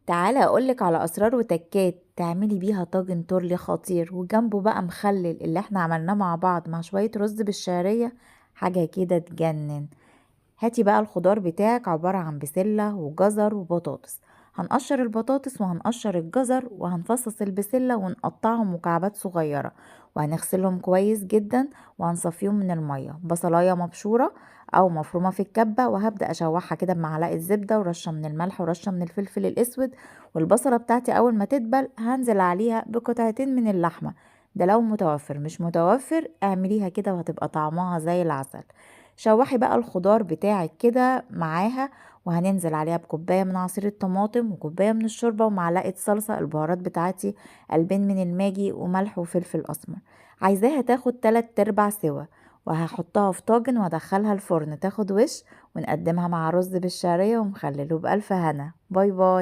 تعالى اقولك على اسرار وتكات تعملي بيها طاجن تورلي خطير، وجنبه بقى مخلل اللي احنا عملناه مع بعض مع شوية رز بالشعرية. حاجة كده تجنن. هاتي بقى الخضار بتاعك، عبارة عن بسلة وجزر وبطاطس. هنقشر البطاطس وهنقشر الجزر وهنفصص البسلة ونقطعهم مكعبات صغيرة، وهنغسلهم كويس جدا وهنصفيهم من المية. بصلاية مبشورة او مفرومة في الكبة، وهبدأ اشوحها كده بمعلقة زبدة ورشة من الملح ورشة من الفلفل الاسود. والبصلة بتاعتي اول ما تدبل هنزل عليها بقطعتين من اللحمة، ده لو متوفر. مش متوفر اعمليها كده وهتبقى طعمها زي العسل. شوحي بقى الخضار بتاعك كده معاها، وهننزل عليها بكوباية من عصير الطماطم وكوباية من الشوربة ومعلقة صلصة. البهارات بتاعتي قلبين من الماجي وملح وفلفل أسمر. عايزاها تاخد 3/4 سوا، وهحطها في طاجن وادخلها الفرن تاخد وش، ونقدمها مع رز بالشعرية ومخلل. وبألف هنا. باي باي.